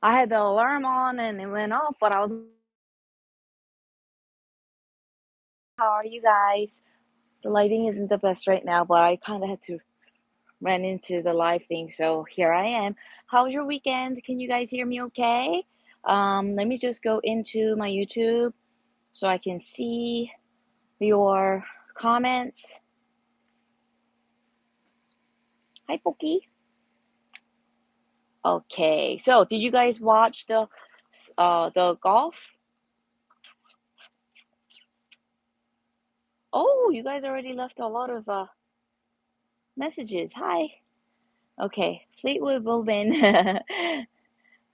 I had the alarm on and it went off, but I was how are you guys? The lighting isn't the best right now, but I kind of had to run into the live thing, so here I am. How's your weekend? Can you guys hear me okay? Let me just go into my YouTube so I can see your comments. Hi, Pokey. Okay, so did you guys watch the golf? Oh, you guys already left a lot of messages. Hi. Okay, Fleetwood will win.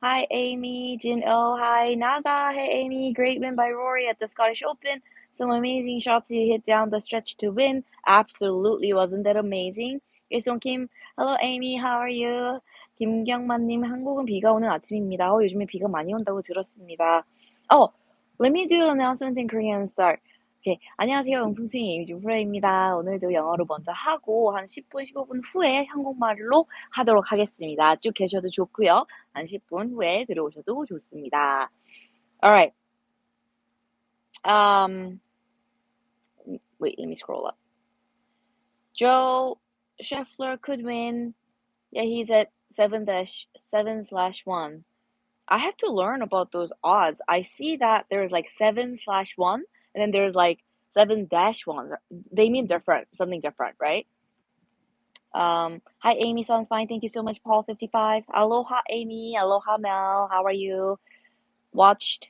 Hi, Amy. Jin Oh, hi, Naga. Hey, Amy. Great win by Rory at the Scottish Open. Some amazing shots he hit down the stretch to win. Absolutely, wasn't that amazing? 일송 Kim. Hello, Amy. How are you? 김경만님, 한국은 비가 오는 아침입니다. 요즘에 비가 많이 온다고 들었습니다. Oh, let me do an announcement in Korean start. 오케이. 안녕하세요. 명품스윙 에이미 프로입니다. 오늘도 영어로 먼저 하고 한 10분, 15분 후에 한국말로 하도록 하겠습니다. 쭉 계셔도 좋고요. 한 10분 후에 들어오셔도 좋습니다. Alright. Wait, let me scroll up. Joe Scheffler could win. Yeah, he's at 7/7/1. I have to learn about those odds. I see that there's like 7/1 and then there's like 7-1. They mean different, something different, right? Hi, Amy. Sounds fine. Thank you so much, Paul55. Aloha, Amy. Aloha, Mel. How are you? Watched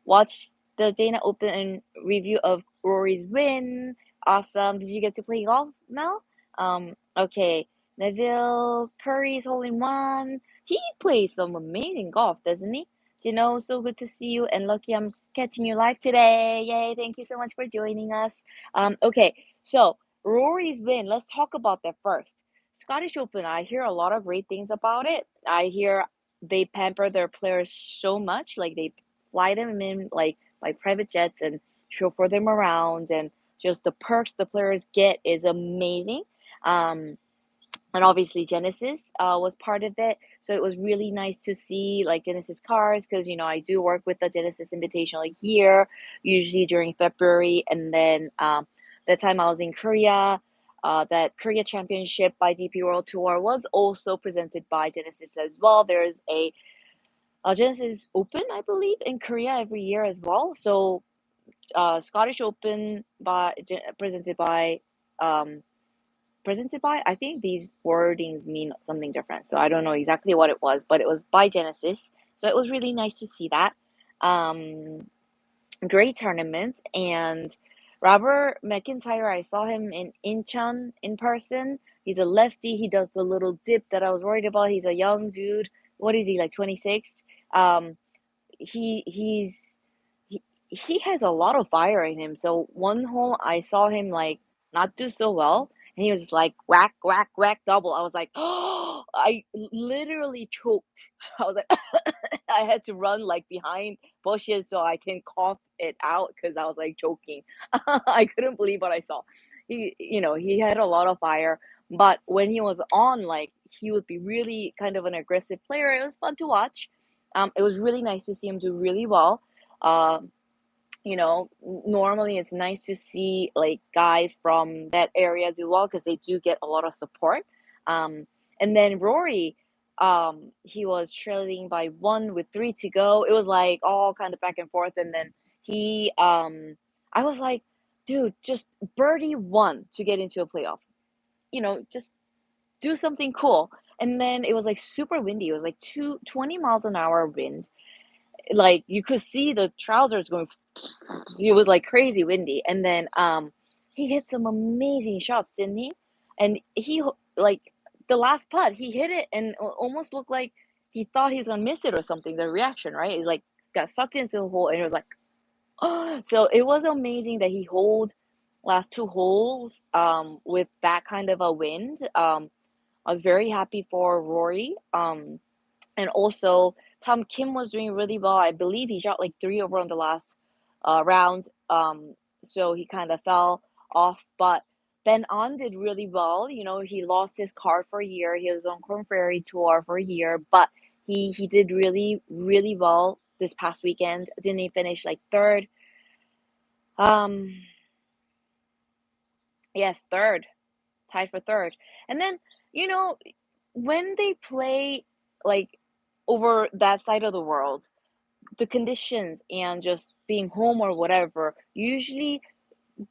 watched the Dana Open review of Rory's win. Awesome. Did you get to play golf, Mel? Okay. Neville Curry's hole in one. He plays some amazing golf, doesn't he? Gino, so good to see you and lucky I'm catching you live today. Yay, thank you so much for joining us. Okay, so Rory's win, let's talk about that first. Scottish Open, I hear a lot of great things about it. I hear they pamper their players so much, like they fly them in like by private jets and chauffeur them around, and just the perks the players get is amazing. Um, and obviously Genesis was part of it, so it was really nice to see like Genesis cars because I do work with the Genesis Invitational here, usually during February, and then the time I was in Korea. That Korea Championship by DP World Tour was also presented by Genesis as well. There's a Genesis Open, I believe, in Korea every year as well. So Scottish Open um, presented by. I think these wordings mean something different, so I don't know exactly what it was, but it was by Genesis. So it was really nice to see that. Um, Great tournament, and Robert McIntyre, I saw him in Incheon in person. He's a lefty. He does the little dip that I was worried about. He's a young dude. What is he, like 26? Um, he's he has a lot of fire in him. So one hole I saw him like not do so well, and he was just like whack whack whack double. I was like, oh, I literally choked. I was like, I had to run like behind bushes so I can cough it out because I was like choking. I couldn't believe what I saw. He had a lot of fire, but when he was on, like he would be really kind of an aggressive player. It was fun to watch. It was really nice to see him do really well. Um, Normally it's nice to see like guys from that area do well because they do get a lot of support. Um, and then Rory, he was trailing by one with three to go. It was like all kind of back and forth, and then I was like, dude, just birdie one to get into a playoff. Just do something cool. And then it was like super windy. It was like 20 miles an hour wind, like you could see the trousers going. It was like crazy windy, and then he hit some amazing shots, didn't he? And like the last putt he hit it and almost looked like he thought he was gonna miss it or something. The reaction, right? He's like got sucked into the hole, and it was like, oh. So it was amazing that he hold last two holes with that kind of a wind. I was very happy for Rory. And also, Tom Kim was doing really well. I believe he shot like 3 over on the last round. So he kind of fell off. But Ben On did really well. He lost his card for a year. He was on Corn Ferry Tour for a year, but He did really, really well this past weekend. Didn't he finish like third? Um, yes, third, tied for third. And then, you know, when they play like over that side of the world, the conditions and just being home or whatever, usually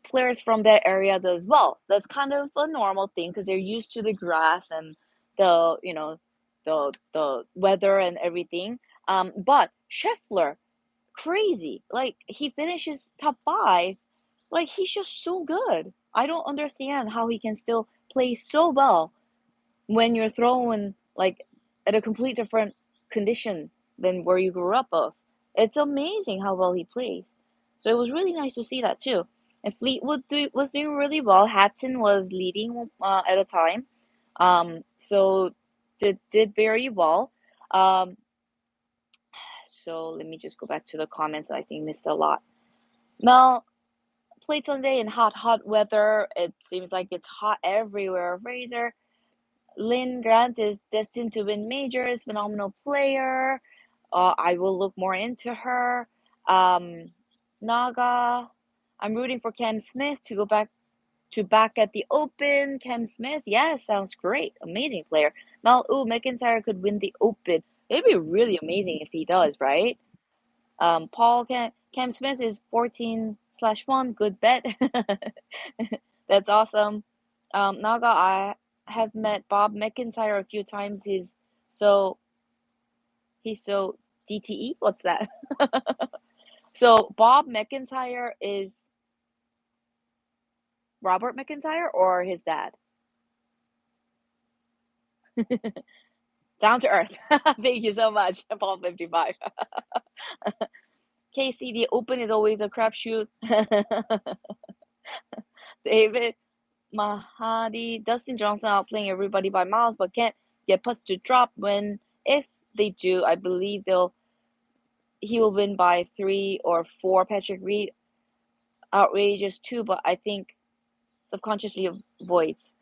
players from that area does well. That's kind of a normal thing because they're used to the grass and the weather and everything. But Scheffler, crazy. Like he finishes top five. Like he's just so good. I don't understand how he can still play so well when you're thrown like at a complete different condition than where you grew up of. It's amazing how well he plays. So it was really nice to see that too. And was doing really well. Hatton was leading at a time. So did very well. Um, so let me just go back to the comments. I think missed a lot. Mel played Sunday in hot weather. It seems like it's hot everywhere. Fraser, Lynn Grant is destined to win majors, phenomenal player. I will look more into her. Um, Naga, I'm rooting for Cam Smith to go back at the Open. Cam Smith, yeah, sounds great. Amazing player. McIntyre could win the Open. It'd be really amazing if he does, right? Cam Smith is 14/1. Good bet. That's awesome. Naga, I have met Bob McIntyre a few times. So he's so DTE. What's that? So Bob McIntyre is Robert McIntyre or his dad? Down to earth. Thank you so much, Paul 55. Casey, the Open is always a crapshoot. David Mahadi, Dustin Johnson outplaying everybody by miles, but can't get putts to drop. If they do, I believe he will win by 3 or 4. Patrick Reed, outrageous too, but I think subconsciously avoids.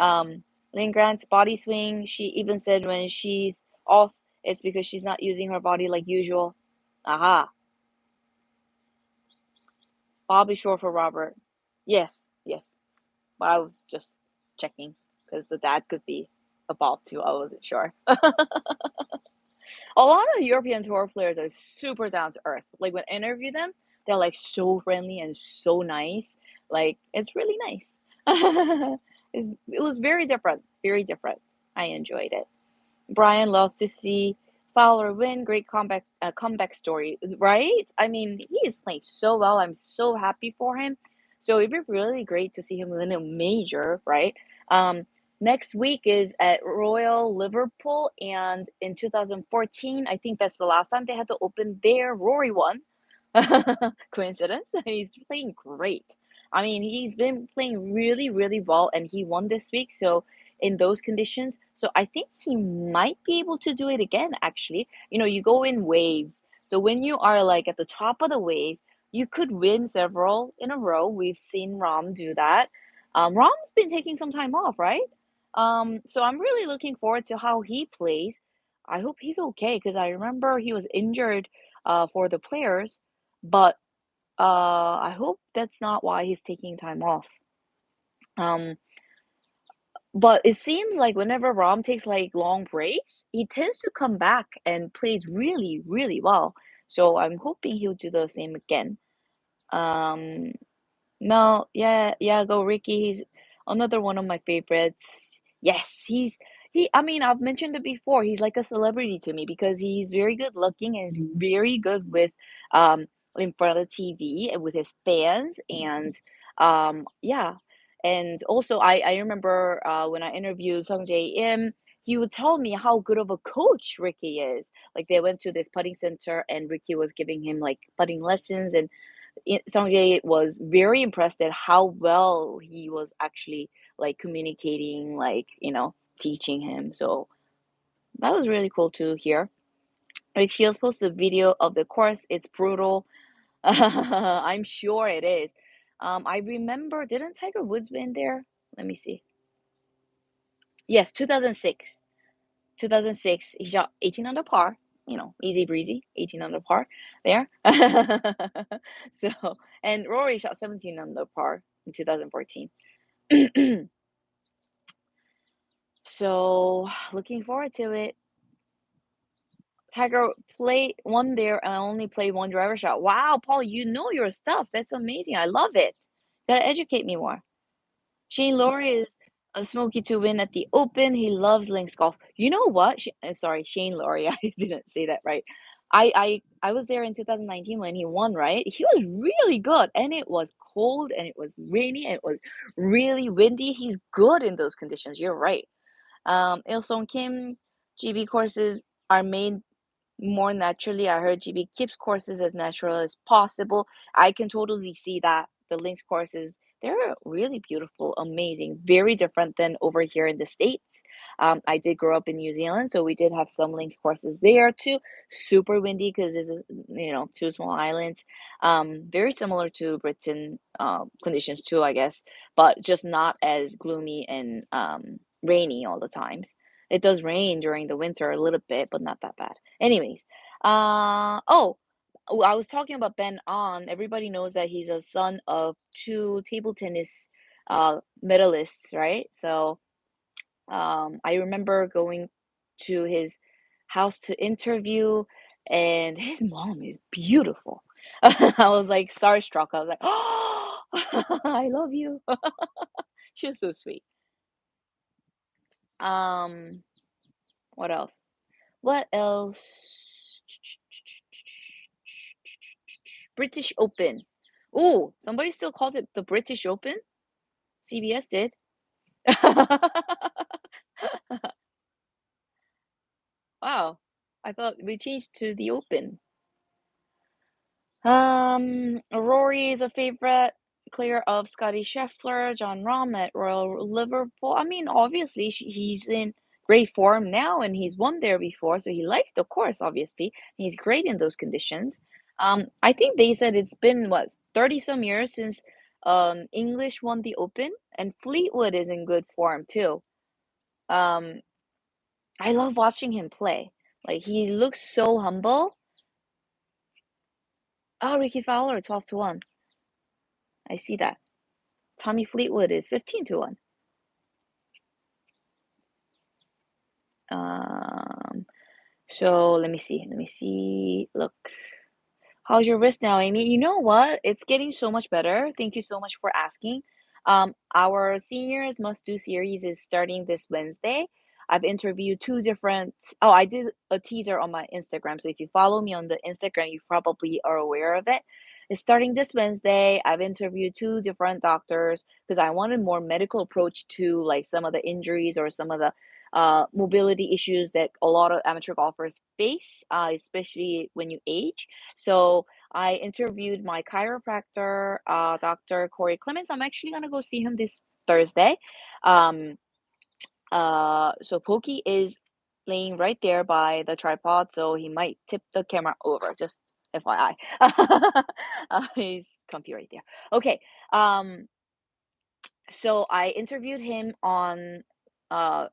Lynn Grant's body swing. She even said when she's off, it's because she's not using her body like usual. Aha. Bobby short for Robert. Yes. But I was just checking because the dad could be a Bob too. I wasn't sure. A lot of European tour players are super down to earth. Like when I interview them, they're like so friendly and so nice. Like it's really nice. It was very different. Very different. I enjoyed it. Brian loved to see Fowler win. Great comeback story, right? I mean, he is playing so well. I'm so happy for him. So it'd be really great to see him win a major, right? Um, Next week is at Royal Liverpool, and in 2014, I think that's the last time they had to open there. Rory won. Coincidence? He's playing great. I mean, he's been playing really, really well, and he won this week. So in those conditions, so I think he might be able to do it again. Actually, you go in waves. So when you are like at the top of the wave, you could win several in a row. We've seen Rom do that. Rom's been taking some time off, right? So I'm really looking forward to how he plays. I hope he's okay because I remember he was injured for the players, but I hope that's not why he's taking time off. Um, but it seems like whenever Rom takes like long breaks, he tends to come back and plays really, really well. So I'm hoping he'll do the same again. Um, no, yeah, go Ricky. He's another one of my favorites. Yes, I mean, I've mentioned it before. He's like a celebrity to me because he's very good looking and he's very good with um in front of the TV and with his fans and yeah. And also I remember when I interviewed Sung Jae Im, he would tell me how good of a coach Ricky is. Like they went to this putting center and Ricky was giving him like putting lessons and Sungjae was very impressed at how well he was actually like communicating, like, teaching him. So that was really cool to hear. Like Shields posted a video of the course. It's brutal. I'm sure it is. I remember, didn't Tiger Woods win there? Let me see. Yes, 2006. 2006, he shot 18 under par, easy breezy, 18 under par there. So, and Rory shot 17 under par in 2014. So, looking forward to it. Tiger played one there and I only played one driver shot. Wow, Paul, you know your stuff. That's amazing. I love it. Gotta educate me more. Shane Lowry is a smoky to win at the Open. He loves links golf. You know what? Sorry, Shane Lowry. I didn't say that right. I was there in 2019 when he won, right? He was really good, and it was cold, and it was rainy, and it was really windy. He's good in those conditions. You're right. Il-sung Kim, GB courses are made more naturally. I heard GB keeps courses as natural as possible. I can totally see that. The links courses, they're really beautiful, amazing, very different than over here in the States. I did grow up in New Zealand, so we did have some links courses there too. Super windy because it's, two small islands. Very similar to Britain conditions too, I guess, but just not as gloomy and rainy all the times. It does rain during the winter a little bit, but not that bad. Anyways, I was talking about Ben On. Everybody knows that he's a son of two table tennis medalists, right? So I remember going to his house to interview, and his mom is beautiful. I was like starstruck. I was like, "Oh, I love you." She was so sweet. Um, what else? What else? British Open. Oh, somebody still calls it the British Open? CBS did. Wow. I thought we changed to the Open. Rory is a favorite. Clear of Scotty Scheffler, John Rahm at Royal Liverpool. I mean, obviously, he's in great form now, and he's won there before, so he likes the course, obviously. He's great in those conditions. I think they said it's been, what, 30 some years since English won the Open, and Fleetwood is in good form too. Um, I love watching him play. Like, he looks so humble. Oh, Ricky Fowler, 12 to 1. I see that. Tommy Fleetwood is 15 to 1. Um, so let me see. Let me see. Look. How's your wrist now, Amy? You know what? It's getting so much better. Thank you so much for asking. Our seniors must do series is starting this Wednesday. I've interviewed two different. Oh, I did a teaser on my Instagram. So if you follow me on the Instagram, you probably are aware of it. It's starting this Wednesday. I've interviewed two different doctors because I wanted more medical approach to like some of the injuries or some of the mobility issues that a lot of amateur golfers face, especially when you age. So I interviewed my chiropractor, Dr. Corey Clemens. I'm actually gonna go see him this Thursday. Um, so Pokey is laying right there by the tripod, so he might tip the camera over. Just FYI, he's comfy right there. Okay. So I interviewed him on uh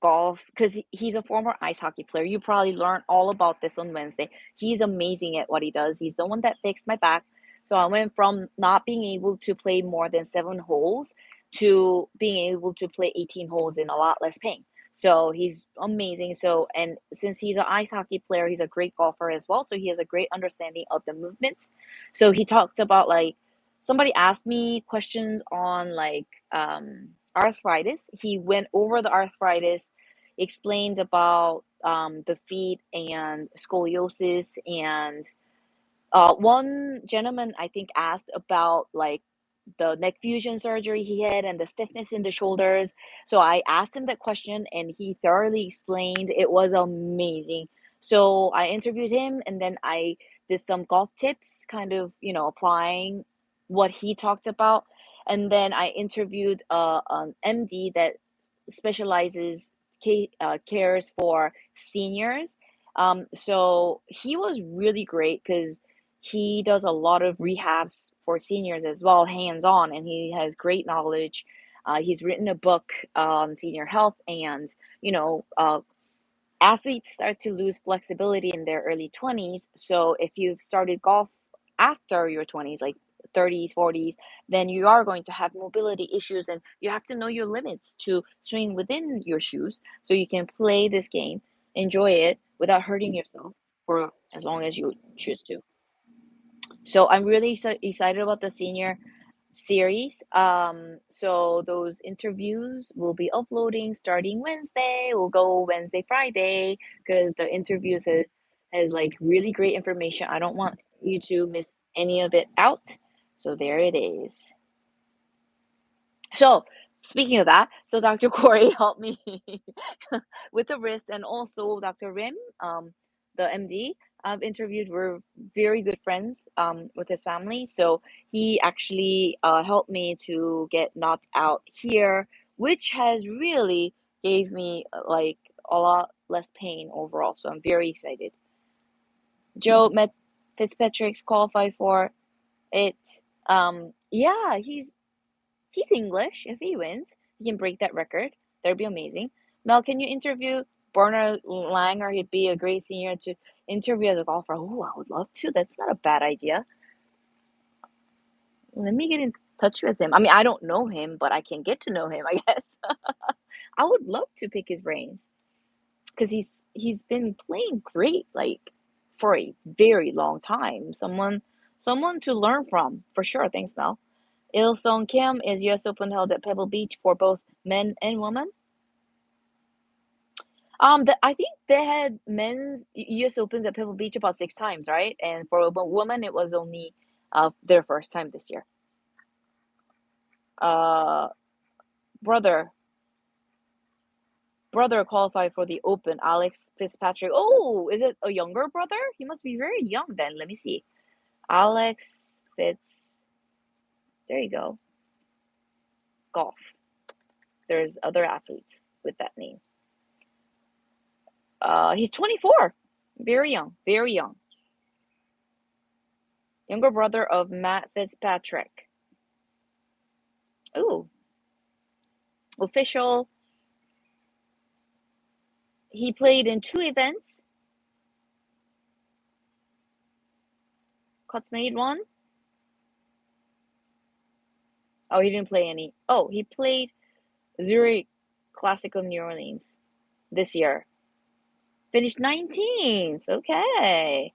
golf because he's a former ice hockey player. You probably learn all about this on Wednesday. He's amazing at what he does. He's the one that fixed my back. So I went from not being able to play more than 7 holes to being able to play 18 holes in a lot less pain. So he's amazing. So, and since he's an ice hockey player, he's a great golfer as well. So he has a great understanding of the movements. So he talked about like somebody asked me questions on like arthritis. He went over the arthritis, explained about the feet and scoliosis, and one gentleman I think asked about like the neck fusion surgery he had and the stiffness in the shoulders. So I asked him that question and he thoroughly explained. It was amazing. So I interviewed him and then I did some golf tips, kind of, applying what he talked about. And then I interviewed an MD that specializes cares for seniors. So he was really great because he does a lot of rehabs for seniors as well, hands on, and he has great knowledge. He's written a book on senior health and, you know, uh, athletes start to lose flexibility in their early 20s. So if you've started golf after your 20s, like 30s, 40s, then you are going to have mobility issues and you have to know your limits to swing within your shoes so you can play this game, enjoy it without hurting yourself for as long as you choose to. So I'm really excited about the senior series. So those interviews will be uploading starting Wednesday. We'll go Wednesday, Friday, because the interviews has like really great information. I don't want you to miss any of it out. So there it is. So speaking of that, so Dr. Corey helped me with the wrist, and also Dr. Rim, the MD I've interviewed, were very good friends with his family. So he actually helped me to get knocked out here, which has really gave me like a lot less pain overall. So I'm very excited. Joe met Fitzpatrick's qualified for it. Yeah, he's English. If he wins, he can break that record. That'd be amazing. Mel, can you interview Bernard Langer? He'd be a great senior to interview as a golfer. Oh, I would love to. That's not a bad idea. Let me get in touch with him. I mean, I don't know him, but I can get to know him, I guess. I would love to pick his brains because he's been playing great like for a very long time. Someone to learn from for sure. Thanks, Mel. Il Sung Kim is U.S. Open held at Pebble Beach for both men and women. I think they had men's U.S. Opens at Pebble Beach about 6 times, right? And for a woman, it was only their first time this year. Uh, brother, brother qualified for the Open. Alex Fitzpatrick. Oh, is it a younger brother? He must be very young then. Let me see. Alex Fitz. There you go. Golf. There's other athletes with that name. He's 24. Very young. Very young. Younger brother of Matt Fitzpatrick. Ooh, official. He played in 2 events. Cuts made one. Oh, he didn't play any. Oh, he played Zurich Classic of New Orleans this year. Finished 19th. Okay.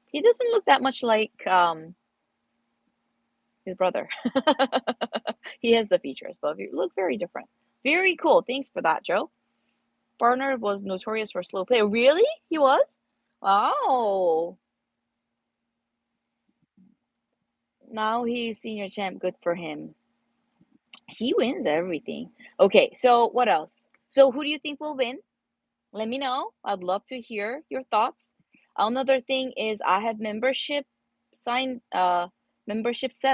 He doesn't look that much like his brother. He has the features, but he look very different. Very cool. Thanks for that, Joe. Barnard was notorious for slow play. Really? He was? Wow. Now he's senior champ. Good for him. He wins everything. Okay, so what else? So who do you think will win? Let me know. I'd love to hear your thoughts. Another thing is I have membership set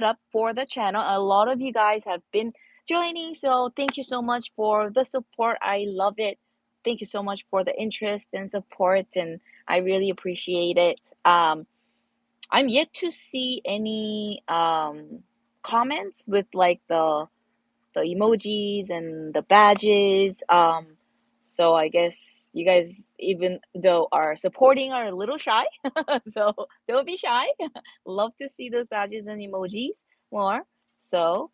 up for the channel. A lot of you guys have been joining, so thank you so much for the support. I love it. Thank you so much for the interest and support, and I really appreciate it. I'm yet to see any comments with like the emojis and the badges. So I guess you guys, even though are supporting, are a little shy. So don't be shy. Love to see those badges and emojis more. So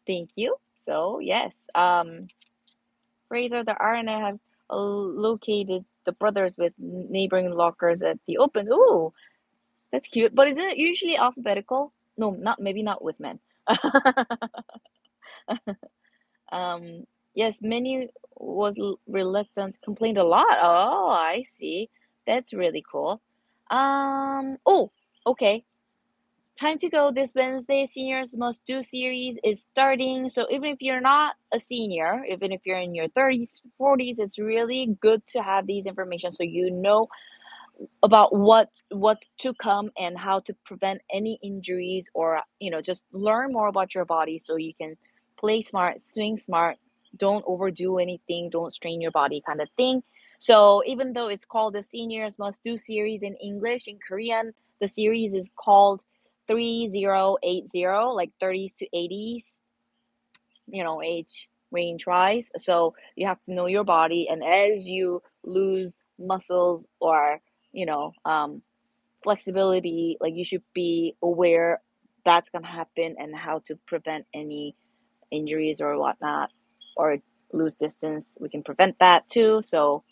thank you. So yes, Fraser, the RNA have located the brothers with neighboring lockers at the Open. Ooh, that's cute. But isn't it usually alphabetical? No, not maybe not with men. Yes, many was reluctant, complained a lot. Oh, I see. That's really cool. Oh, okay. Time to go this Wednesday. Seniors Must Do series is starting. So even if you're not a senior, even if you're in your 30s, 40s, it's really good to have these information so you know about what's to come and how to prevent any injuries, or just learn more about your body so you can play smart, swing smart, don't overdo anything, don't strain your body kind of thing. So even though it's called the Seniors Must Do series in English, in Korean the series is called 3080, like 30s to 80s, age range rise. So you have to know your body, and as you lose muscles or you know flexibility, like you should be aware that's gonna happen and how to prevent any injuries or whatnot, or lose distance. We can prevent that too. So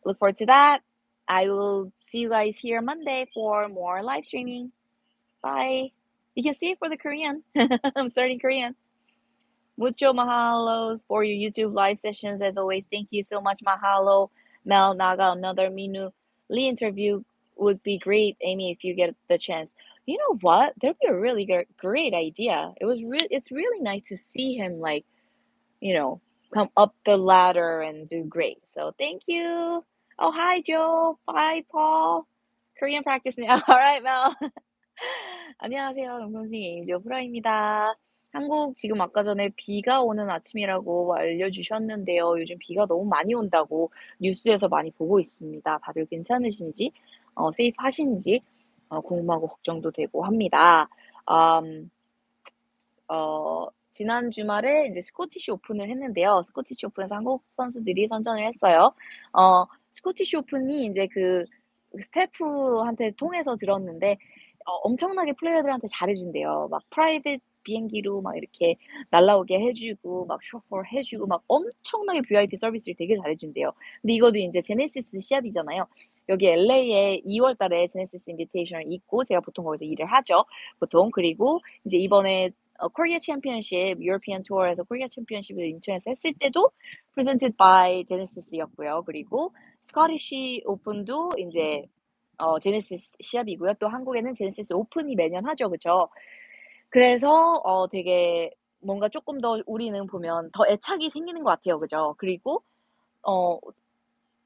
look forward to that. I will see you guys here Monday for more live streaming. Bye. You can see it for the Korean. I'm starting Korean. Mucho mahalos for your YouTube live sessions as always. Thank you so much. Mahalo. Mel Naga, another Minu Lee interview would be great, Amy, if you get the chance. You know what? That'd be a really great idea. It's really nice to see him like, you know, come up the ladder and do great. So thank you. Oh, hi, Joe. Bye, Paul. Korean practice now. All right, Mel. 안녕하세요. 명품스윙 에이미죠. 프라입니다. 한국 지금 아까 전에 비가 오는 아침이라고 알려주셨는데요. 요즘 비가 너무 많이 온다고 뉴스에서 많이 보고 있습니다. 다들 괜찮으신지, 세이프 하신지, 궁금하고 걱정도 되고 합니다. 지난 주말에 이제 스코티시 오픈을 했는데요. 스코티시 오픈에서 한국 선수들이 선전을 했어요. 스코티시 오픈이 이제 그 스태프한테 통해서 들었는데 엄청나게 플레이어들한테 잘해준대요. 막 프라이빗 비행기로 막 이렇게 날라오게 해주고 막 쇼퍼 해주고 막 엄청나게 VIP 서비스를 되게 잘해준대요. 근데 이것도 이제 제네시스 시합이잖아요. 여기 LA에 2월 달에 제네시스 인비테이셔널 있고 제가 보통 거기서 일을 하죠. 보통. 그리고 이제 이번에 코리아 챔피언십, 유러피안 투어에서 코리아 챔피언십을 인천에서 했을 때도 presented by 제네시스였고요. 그리고 스코티시 오픈도 이제 제네시스 시합이고요. 또 한국에는 제네시스 오픈이 매년 하죠. 그쵸? 그래서 되게 뭔가 조금 더 우리는 보면 더 애착이 생기는 것 같아요. 그죠? 그리고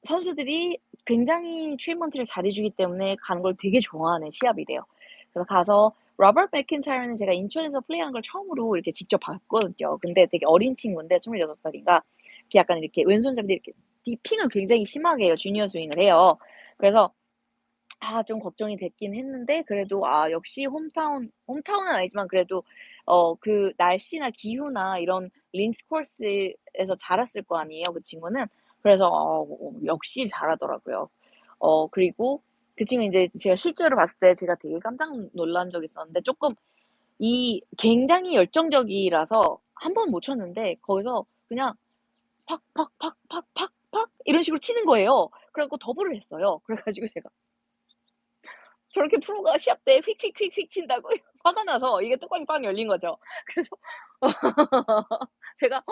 선수들이 굉장히 트리트먼트를 잘해주기 때문에 가는 걸 되게 좋아하는 시합이래요. 그래서 가서 로버트 맥킨타이어는 제가 인천에서 플레이하는 걸 처음으로 이렇게 직접 봤거든요. 근데 되게 어린 친구인데 26살인가 이렇게 약간 이렇게 왼손잡이인데 이렇게 디핑을 굉장히 심하게 해요. 주니어 스윙을 해요. 그래서 좀 걱정이 됐긴 했는데 그래도 역시 홈타운은 아니지만 그래도 그 날씨나 기후나 이런 린스 코스에서 자랐을 거 아니에요, 그 친구는. 그래서 역시 잘하더라고요. 그리고 그 친구 이제 제가 실제로 봤을 때 제가 되게 깜짝 놀란 적이 있었는데 조금 굉장히 열정적이라서 한 번 못 쳤는데 거기서 그냥 팍팍팍팍팍팍 이런 식으로 치는 거예요. 그래 갖고 더블을 했어요. 그래 가지고 제가 저렇게 프로가 시합 때 휙휙휙휙 친다고 화가 나서 이게 뚜껑이 빵 열린 거죠. 그래서 제가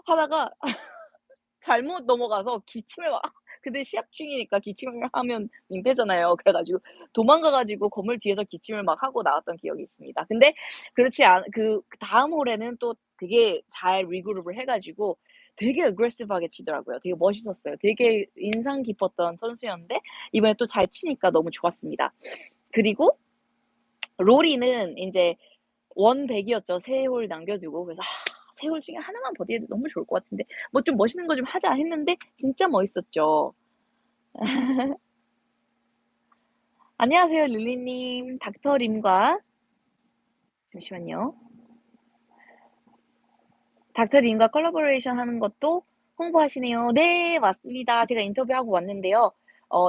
하다가 잘못 넘어가서 기침을 막 근데 시합 중이니까 기침을 하면 민폐잖아요. 그래 가지고 도망가 가지고 건물 뒤에서 기침을 막 하고 나왔던 기억이 있습니다. 근데 그다음 홀에는 또 되게 잘 리그룹을 해 가지고 되게 어그레시브하게 치더라고요. 되게 멋있었어요. 되게 인상 깊었던 선수였는데 이번에 또 잘 치니까 너무 좋았습니다. 그리고 로리는 인제 원백이었죠. 3 홀 남겨두고. 그래서 3 홀 중에 하나만 버디해도 너무 좋을 것 같은데 뭐 좀 멋있는 거 좀 하자 했는데 진짜 멋있었죠. 안녕하세요 릴리님. 닥터림과 잠시만요. 닥터림과 컬래버레이션 하는 것도 홍보하시네요. 네 맞습니다. 제가 인터뷰하고 왔는데요.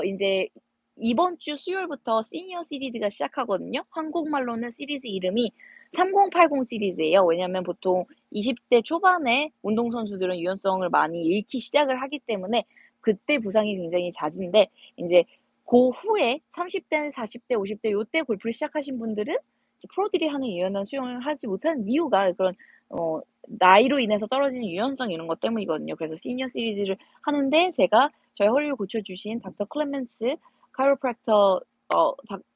인제 이번 주 수요일부터 시니어 시리즈가 시작하거든요. 한국말로는 시리즈 이름이 3080 시리즈예요. 왜냐면 보통 20대 초반에 운동선수들은 유연성을 많이 잃기 시작을 하기 때문에 그때 부상이 굉장히 잦은데 인제 고 후에 30대, 40대, 50대 요때 골프를 시작하신 분들은 이제 프로들이 하는 유연한 수영을 하지 못하는 이유가 그런 나이로 인해서 떨어지는 유연성 이런 것 때문이거든요. 그래서 시니어 시리즈를 하는데 제가 저희 허리를 고쳐주신 닥터 클레멘스 카이로프랙터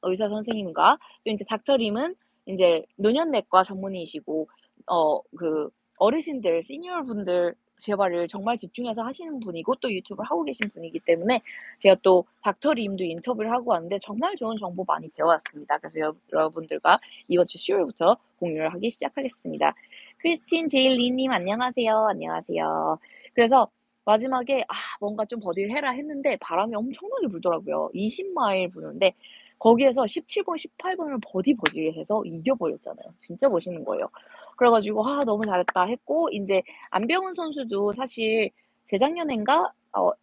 의사 선생님과 또 인제 닥터림은 인제 노년내과 전문의이시고 그 어르신들 시니어 분들 재활을 정말 집중해서 하시는 분이고 또 유튜브를 하고 계신 분이기 때문에 제가 또 닥터림도 인터뷰를 하고 왔는데 정말 좋은 정보 많이 배워왔습니다. 그래서 여러분들과 이번 주 수요일부터 공유를 하기 시작하겠습니다. 크리스틴 제일리님 안녕하세요. 안녕하세요. 그래서 마지막에 뭔가 좀 버디를 해라 했는데 바람이 엄청나게 불더라고요. 20마일 부는데 거기에서 17번, 18번을 버디해서 이겨버렸잖아요. 진짜 멋있는 거예요. 그래 가지고 '아 너무 잘했다.' 했고 인제 안병훈 선수도 사실 재작년엔가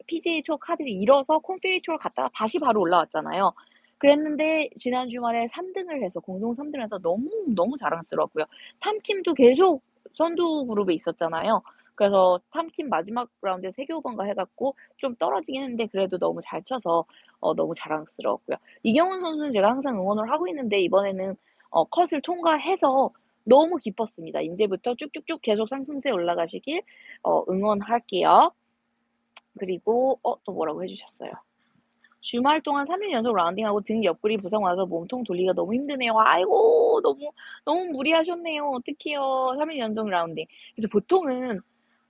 PGA 투어 카드를 잃어서 콘피리 투어를 갔다가 다시 바로 올라왔잖아요. 그랬는데 지난 주말에 3 등을 해서 공동 3 등을 해서 너무 자랑스러웠고요. 탐킴도 계속 선두 그룹에 있었잖아요. 그래서 탐킴 마지막 라운드에 3개 오버인가 해 갖고 좀 떨어지긴 했는데 그래도 너무 잘 쳐서 너무 자랑스러웠고요. 이경훈 선수는 제가 항상 응원을 하고 있는데 이번에는 컷을 통과해서 너무 기뻤습니다. 인제부터 쭉쭉쭉 계속 상승세에 올라가시길 응원할게요. 그리고 또 뭐라고 해 주셨어요. "주말 동안 3일 연속 라운딩하고 등 옆구리 부상 와서 몸통 돌리기가 너무 힘드네요." 아이고 너무 무리하셨네요. 어떡해요. 3일 연속 라운딩. 그래서 보통은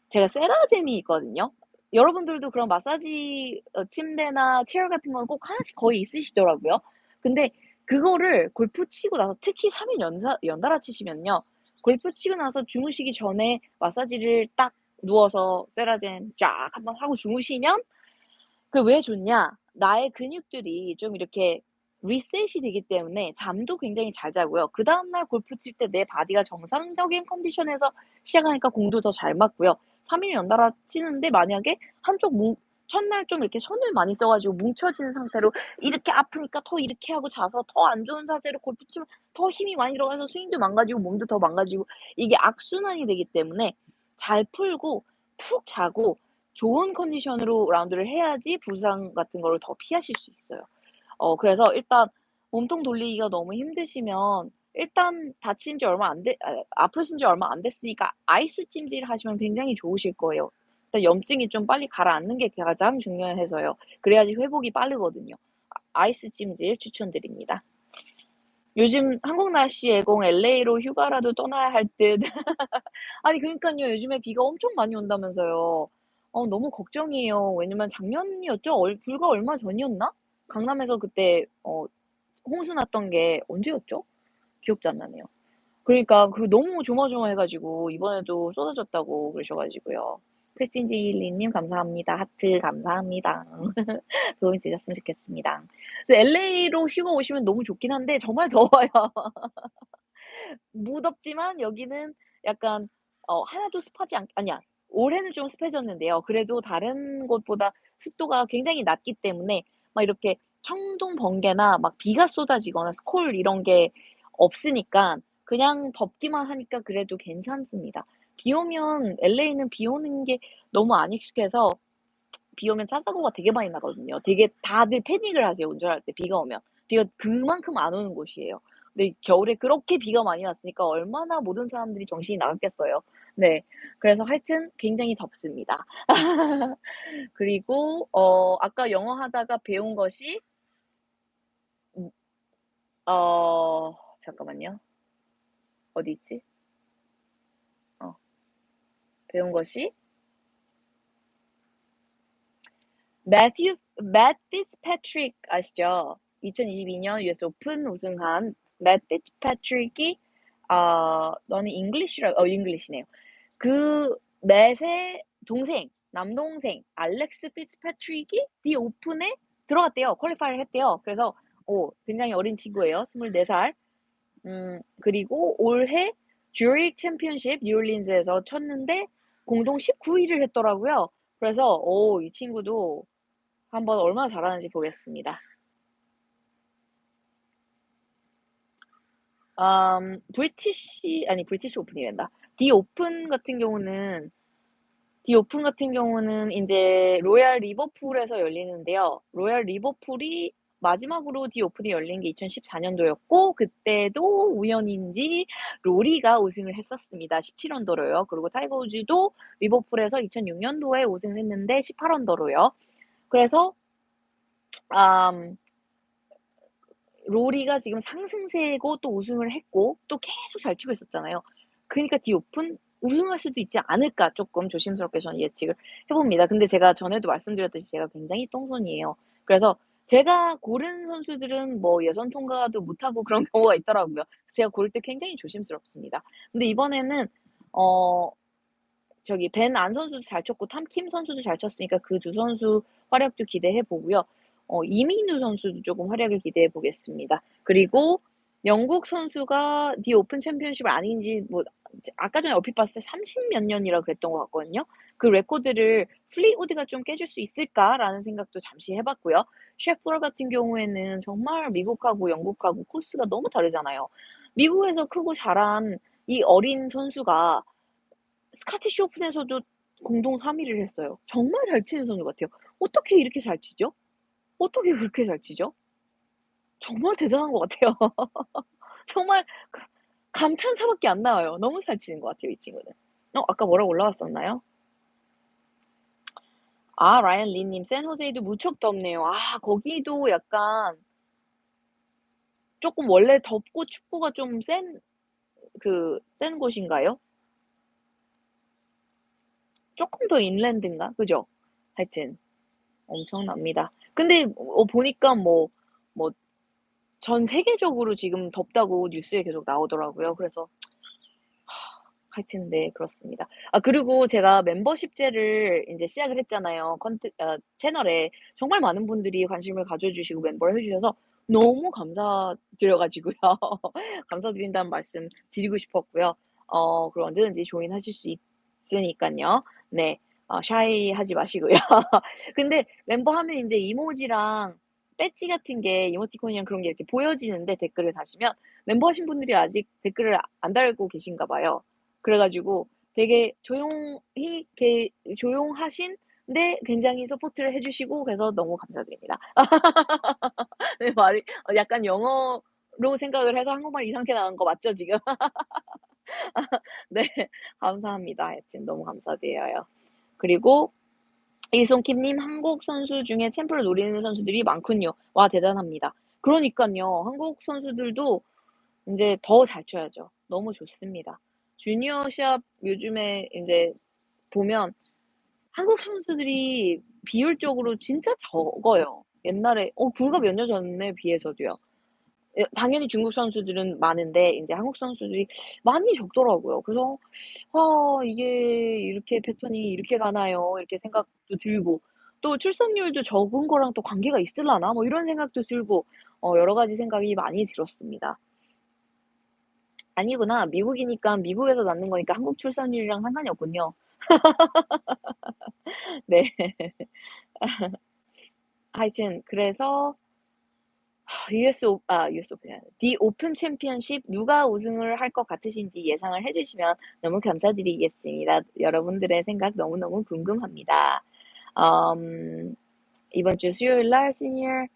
제가 세라젬이 있거든요. 여러분들도 그런 마사지 침대나 체어 같은 건 꼭 하나씩 거의 있으시더라고요. 근데 그거를 골프 치고 나서 특히 3일 연달아 치시면요. 골프 치고 나서 주무시기 전에 마사지를 딱 누워서 세라젬 쫙 한번 하고 주무시면 그게 왜 좋냐? 나의 근육들이 좀 이렇게 리셋이 되기 때문에 잠도 굉장히 잘 자고요. 그다음 날 골프 칠 때 내 바디가 정상적인 컨디션에서 시작하니까 공도 더 잘 맞고요. 3일 연달아 치는데 만약에 한쪽 첫날 좀 이렇게 손을 많이 써 가지고 뭉쳐진 상태로 이렇게 아프니까 더 이렇게 하고 자서 더 안 좋은 자세로 골프 치면 더 힘이 많이 들어가서 스윙도 망가지고 몸도 더 망가지고 이게 악순환이 되기 때문에 잘 풀고 푹 자고 좋은 컨디션으로 라운드를 해야지 부상 같은 거를 더 피하실 수 있어요. 그래서 일단 몸통 돌리기가 너무 힘드시면 일단 다친 지 얼마 안 아프신 지 얼마 안 됐으니까 아이스 찜질을 하시면 굉장히 좋으실 거예요. 일단 염증이 좀 빨리 가라앉는 게 가장 중요해서요. 그래야지 회복이 빠르거든요. 아이스 찜질 추천드립니다. 요즘 한국 날씨 애공 LA로 휴가라도 떠나야 할 듯. 아니 그러니깐요. 요즘에 비가 엄청 많이 온다면서요. 너무 걱정이에요. 왜냐면 작년이었죠? 불과 얼마 전이었나? 강남에서 그때 홍수 났던 게 언제였죠? 기억도 안 나네요. 그러니까 너무 조마조마해 가지고 이번에도 쏟아졌다고 그러셔 가지고요. 크리스틴 제일리 님 감사합니다. 하트 감사합니다. 도움이 되셨으면 좋겠습니다. 그래서 LA로 휴가 오시면 너무 좋긴 한데 정말 더워요. 무덥지만 여기는 약간 하나도 습하지 않 아니야. 올해는 좀 습해졌는데요. 그래도 다른 곳보다 습도가 굉장히 낮기 때문에 막 이렇게 청동 번개나 막 비가 쏟아지거나 스콜 이런 게 없으니까 그냥 덥기만 하니까 그래도 괜찮습니다. 비 오면 LA는 비 오는 게 너무 안 익숙해서 비 오면 차 사고가 되게 많이 나거든요. 되게 다들 패닉을 하세요, 운전할 때 비가 오면. 비가 그만큼 안 오는 곳이에요. 근데 겨울에 그렇게 비가 많이 왔으니까 얼마나 모든 사람들이 정신이 나갔겠어요. 네. 그래서 하여튼 굉장히 덥습니다. 그리고 아까 영어 하다가 배운 것이 음 잠깐만요. 어디 있지? 어 배운 것이 맷 피츠패트릭 아시죠? 2022년 US 오픈 우승한 맷 피츠패트릭이 너는 잉글리시네요. 그 맷의 동생, 남동생 알렉스 피츠패트릭이 디 오픈에 들어갔대요. 퀄리파이를 했대요. 그래서 굉장히 어린 친구예요. 24 살. 그리고 올해 주릭 챔피언십 뉴올리언스에서 쳤는데 공동 19 위를 했더라고요. 그래서 이 친구도 한번 얼마나 잘하는지 보겠습니다. 브리티시 오픈이란다. 디 오픈 같은 경우는 인제 로얄 리버풀에서 열리는데요. 로얄 리버풀이 마지막으로 디 오픈이 열린 게 2014 년도였고 그때도 우연인지 로리가 우승을 했었습니다. 17 언더로요. 그리고 타이거 우즈도 리버풀에서 2006 년도에 우승을 했는데 18 언더로요. 그래서 음 로리가 지금 상승세고 또 우승을 했고 또 계속 잘 치고 있었잖아요. 그니까 디 오픈 우승할 수도 있지 않을까 쪼끔 조심스럽게 저는 예측을 해 봅니다. 근데 제가 전에도 말씀드렸듯이 제가 굉장히 똥손이에요. 그래서 제가 고른 선수들은 뭐 예선 통과도 못하고 그런 경우가 있더라고요. 그래서 제가 고를 때 굉장히 조심스럽습니다. 근데 이번에는 어 벤 안 선수도 잘 쳤고 탐킴 선수도 잘 쳤으니까 그 두 선수 활약도 기대해 보고요. 이민우 선수도 조금 활약을 기대해 보겠습니다. 그리고 영국 선수가 디 오픈 챔피언십을 아닌지 뭐 아까 전에 얼핏 봤을 때 30몇 년이라 그랬던 것 같거든요. 그 레코드를 '플리우드가 좀 깨줄 수 있을까?'라는 생각도 잠시 해 봤고요. 셰프러 같은 경우에는 정말 미국하고 영국하고 코스가 너무 다르잖아요. 미국에서 크고 자란 이 어린 선수가 스카티시 오픈에서도 공동 3 위를 했어요. 정말 잘 치는 선수 같아요. 어떻게 이렇게 잘 치죠? 어떻게 그렇게 잘 치죠? 정말 대단한 것 같아요. 정말 감탄사밖에 안 나와요. 너무 잘 치는 것 같아요, 이 친구는. 아까 뭐라고 올라왔었나요? 라이언 리님 샌호세이도 무척 덥네요. 거기도 약간 쪼끔 원래 덥고 축구가 좀 센 곳인가요? 쪼끔 더 인랜드인가? 그죠? 하여튼 엄청납니다. 근데 보니까 뭐 전 세계적으로 지금 덥다고 뉴스에 계속 나오더라고요. 그래서 하여튼 네 그렇습니다. 그리고 제가 멤버십제를 인제 시작을 했잖아요. 채널에. 정말 많은 분들이 관심을 가져 주시고 멤버를 해 주셔서 너무 감사드려 가지고요. 감사드린다는 말씀 드리고 싶었고요. 그리고 언제든지 조인하실 수 있으니깐요. 네. shy하지 마시고요. 근데 멤버하면 인제 이모지랑 배지 같은 게 이모티콘이랑 그런 게 이렇게 보여지는데 댓글을 다시면 멤버하신 분들이 아직 댓글을 안 달고 계신가 봐요. 그래 가지고 되게 조용하신데 굉장히 서포트를 해 주시고 그래서 너무 감사드립니다. 네 말이 약간 영어로 생각을 해서 한국말 이상하게 나간 거 맞죠 지금? 네. 감사합니다. 하여튼 너무 감사드려요. 그리고 이송킴 님 "한국 선수 중에 챔프를 노리는 선수들이 많군요. 와 대단합니다." 그러니깐요. 한국 선수들도 인제 더 잘 쳐야죠. 너무 좋습니다. 주니어 시합 요즘에 인제 보면 한국 선수들이 비율적으로 진짜 적어요. 옛날에 불과 몇 년 전에 비해서도요. 당연히 중국 선수들은 많은데 인제 한국 선수들이 많이 적더라고요. 그래서 '이게 이렇게 패턴이 이렇게 가나요?' 이렇게 생각도 들고 또 '출산율도 적은 거랑 또 관계가 있을라나?' 뭐 이런 생각도 들고 여러 가지 생각이 많이 들었습니다. 아니구나. 미국이니까 미국에서 낳는 거니까 한국 출산율이랑 상관이 없군요. 네. 하여튼 그래서 US 오픈이 아니라 디 오픈 챔피언십 누가 우승을 할 것 같으신지 예상을 해 주시면 너무 감사드리겠습니다. 여러분들의 생각 너무너무 궁금합니다. 음 이번 주 수요일 날 시니어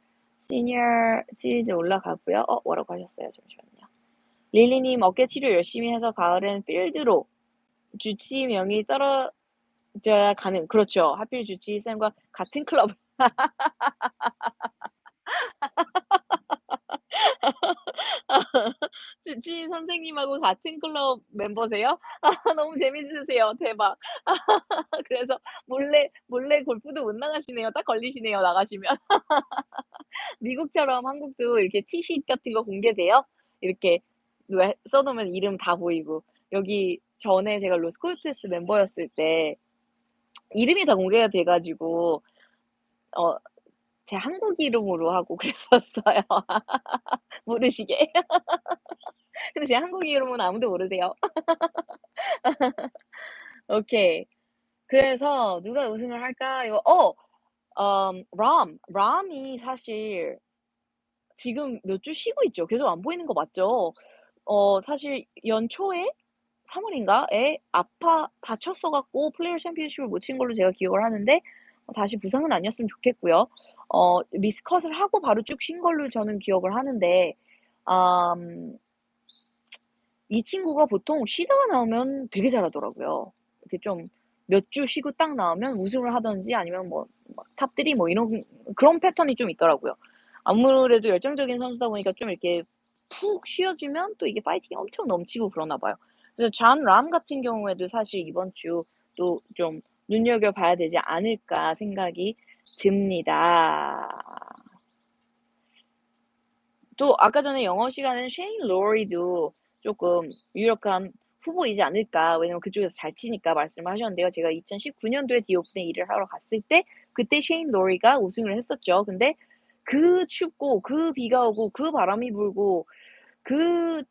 시리즈 올라가고요. 뭐라고 하셨어요? 잠시만요. 릴리 님 "어깨 치료 열심히 해서 가을엔 필드로 주치명이 떨어져야 가는." 그렇죠. 하필 주치 쌤과 같은 클럽 주치 선생님하고 같은 클럽 멤버세요? 너무 재밌으세요. 대박. 그래서 몰래 골프도 못 나가시네요. 딱 걸리시네요, 나가시면. 미국처럼 한국도 이렇게 티쉿 같은 거 공개돼요? 이렇게 누가 써 놓으면 이름 다 보이고. 여기 전에 제가 로스콜테스 멤버였을 때 이름이 다 공개가 돼 가지고 어 제 한국 이름으로 하고 그랬었어요, 모르시게. 근데 제 한국 이름은 아무도 모르세요. 오케이. 그래서 누가 우승을 할까요? 람이 사실 지금 몇 주 쉬고 있죠. 계속 안 보이는 거 맞죠? 사실 연초에 3 월인가에 다쳤어 갖고 플레이어 챔피언십을 못 친 걸로 제가 기억을 하는데 다시 부상은 아니었으면 좋겠고요. 미스컷을 하고 바로 쭉 쉰 걸로 저는 기억을 하는데 음 이 친구가 보통 쉬다가 나오면 되게 잘하더라고요. 이렇게 좀 몇 주 쉬고 딱 나오면 우승을 하든지 아니면 뭐 막 탑 3 뭐 이런 그런 패턴이 좀 있더라고요. 아무래도 열정적인 선수다 보니까 좀 이렇게 푹 쉬어 주면 또 이게 파이팅이 엄청 넘치고 그러나 봐요. 그래서 존 람 같은 경우에도 사실 이번 주 또 좀 눈여겨 봐야 되지 않을까 생각이 듭니다. 또 아까 전에 영어 시간에는 셰인 로리도 쪼끔 유력한 후보이지 않을까. 왜냐면 그쪽에서 잘 치니까 말씀을 하셨는데요. 제가 2019 년도에 디 오픈에 일을 하러 갔을 때 그때 셰인 로리가 우승을 했었죠. 근데 그 춥고 그 비가 오고 그 바람이 불고 그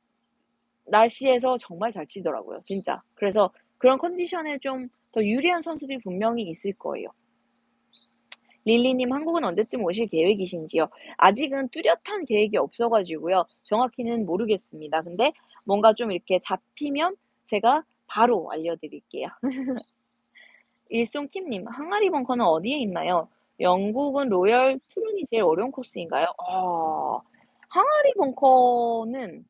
날씨에서 정말 잘 치더라고요 진짜. 그래서 그런 컨디션에 좀 더 유리한 선수들이 분명히 있을 거예요. 릴리님 한국은 언제쯤 오실 계획이신지요? 아직은 뚜렷한 계획이 없어 가지고요. 정확히는 모르겠습니다. 근데 뭔가 좀 이렇게 잡히면 제가 바로 알려드릴게요. 일송킴님, 항아리 벙커는 어디에 있나요? 영국은 로열 트룬이 제일 어려운 코스인가요? 항아리 벙커는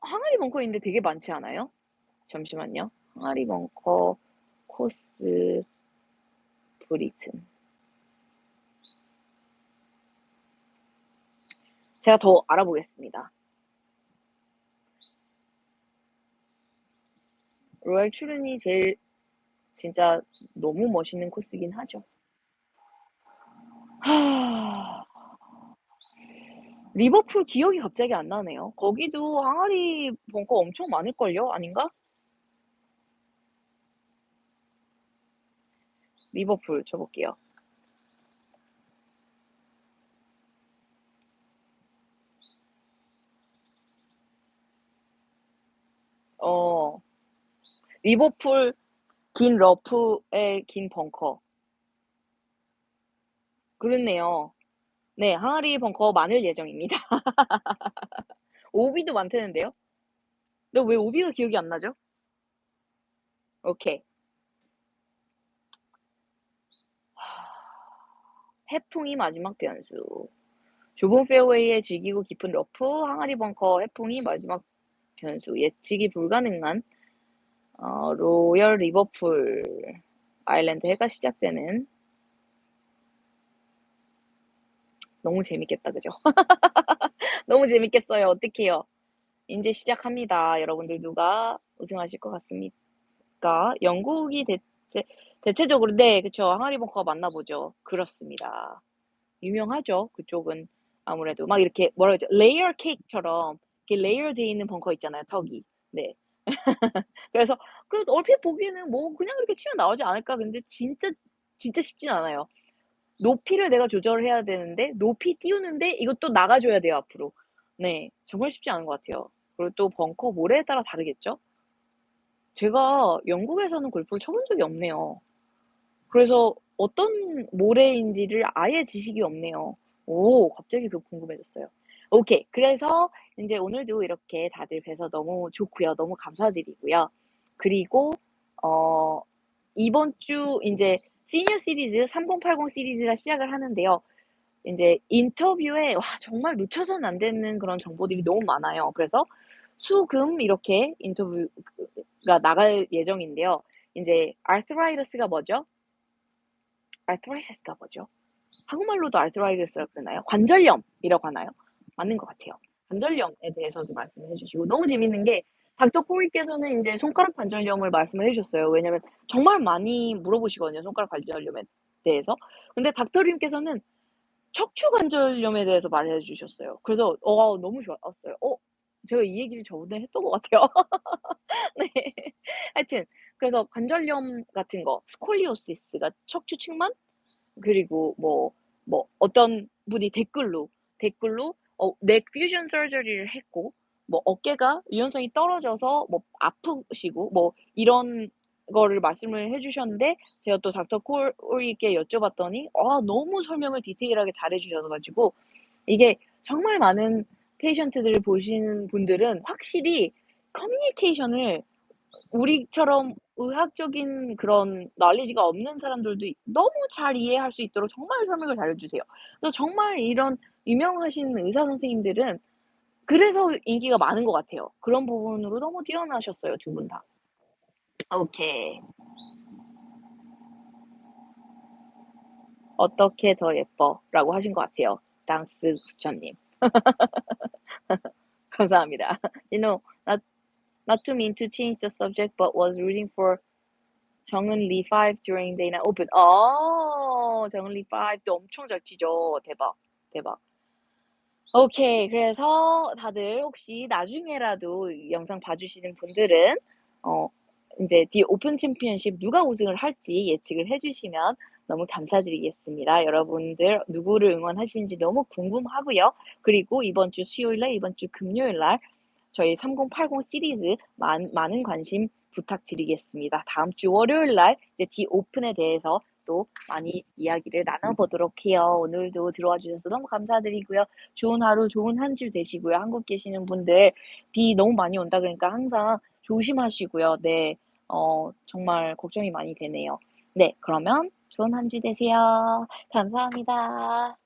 항아리 벙커인데 되게 많지 않아요? 잠시만요. 항아리 벙커 코스 브리튼. 제가 더 알아보겠습니다. 로열 트룬이 제일 진짜 너무 멋있는 코스긴 하죠. 하... 리버풀 기억이 갑자기 안 나네요. 거기도 항아리 벙커 엄청 많을걸요? 아닌가? 리버풀 쳐볼게요. 어, 리버풀 긴 러프에 긴 벙커. 그렇네요. 네, 항아리 벙커 많을 예정입니다. 오비도 많다는데요? 근데 왜 오비가 기억이 안 나죠? 오케이. 해풍이 마지막 변수. 좁은 페어웨이에 질기고 깊은 러프, 항아리 벙커, 해풍이 마지막 변수. 예측이 불가능한 로열 리버풀 아일랜드 해가 시작되는 너무 재밌겠다, 그죠? 너무 재밌겠어요. 어떡해요. 이제 시작합니다. 여러분들 누가 우승하실 것 같습니까? 영국이 대체적으로 네, 그쵸. 항아리 벙커가 맞나 보죠. 그렇습니다. 유명하죠. 그쪽은 아무래도 막 이렇게 뭐라 그러죠? 레이어 케이크처럼 이렇게 레이어 돼 있는 벙커 있잖아요, 턱이. 네. 그래서 그 얼핏 보기에는 뭐 그냥 이렇게 치면 나오지 않을까? 근데 진짜 쉽진 않아요. 높이를 내가 조절을 해야 되는데 높이 띄우는데 이것도 나가 줘야 돼요, 앞으로. 네. 정말 쉽지 않은 것 같아요. 그리고 또 벙커 모래에 따라 다르겠죠? 제가 영국에서는 골프를 쳐본 적이 없네요. 그래서 어떤 모래인지를 아예 지식이 없네요. 오, 갑자기 그거 궁금해졌어요. 오케이. 그래서 인제 오늘도 이렇게 다들 뵈서 너무 좋고요. 너무 감사드리고요. 그리고 어 이번 주 인제 시니어 시리즈 3080 시리즈가 시작을 하는데요. 인제 인터뷰에 와 정말 놓쳐서는 안 되는 그런 정보들이 너무 많아요. 그래서 수, 금 이렇게 인터뷰가 나갈 예정인데요. 인제 아르트라이더스가 뭐죠? 아르트라이티스가 뭐죠? 한국말로도 아르트라이티스라고 그러나요? 관절염이라고 하나요? 맞는 것 같아요. 관절염에 대해서도 말씀을 해 주시고 너무 재밌는 게 닥터 코리께서는 인제 손가락 관절염을 말씀을 해 주셨어요. 왜냐면 정말 많이 물어보시거든요, 손가락 관절염에 대해서. 근데 닥터 림께서는 척추 관절염에 대해서 말해 주셨어요. 그래서 너무 좋았어요. 제가 이 얘기를 저번에 했던 것 같아요. 네. 하여튼 그래서 관절염 같은 거 스콜리오시스가 척추 측만 그리고 어떤 분이 댓글로 넥 퓨전 서저리를 했고 뭐 어깨가 유연성이 떨어져서 뭐 아프시고 뭐 이런 거를 말씀을 해 주셨는데 제가 또 닥터 콜리께 여쭤봤더니 너무 설명을 디테일하게 잘해 주셔 가지고 이게 정말 많은 페이션트들을 보시는 분들은 확실히 커뮤니케이션을 우리처럼 의학적인 그런 knowledge가 없는 사람들도 너무 잘 이해할 수 있도록 정말 설명을 잘해 주세요. 그래서 정말 이런 유명하신 의사 선생님들은 그래서 인기가 많은 것 같아요. 그런 부분으로 너무 뛰어나셨어요, 두 분 다. 오케이. "어떻게 더 예뻐?"라고 하신 것 같아요. 당스 부처님. 감사합니다. You know, not to mean to change the subject, but was rooting for 정은리 5 during Day Night Open. 정은리 5도 엄청 잘 치죠. 대박, 대박. 오케이. 그래서 다들 혹시 나중에라도 이 영상 봐주시는 분들은 어 인제 디 오픈 챔피언십 누가 우승을 할지 예측을 해 주시면 너무 감사드리겠습니다. 여러분들 누구를 응원하시는지 너무 궁금하고요. 그리고 이번 주 수요일 날, 이번 주 금요일 날 저희 3080 시리즈 많은 관심 부탁드리겠습니다. 다음 주 월요일 날 이제 디 오픈에 대해서 또 많이 이야기를 나눠보도록 해요. 오늘도 들어와 주셔서 너무 감사드리고요. 좋은 하루, 좋은 한 주 되시고요. 한국 계시는 분들 비 너무 많이 온다 그러니까 항상 조심하시고요. 네, 정말 걱정이 많이 되네요. 네, 그러면 좋은 한 주 되세요. 감사합니다.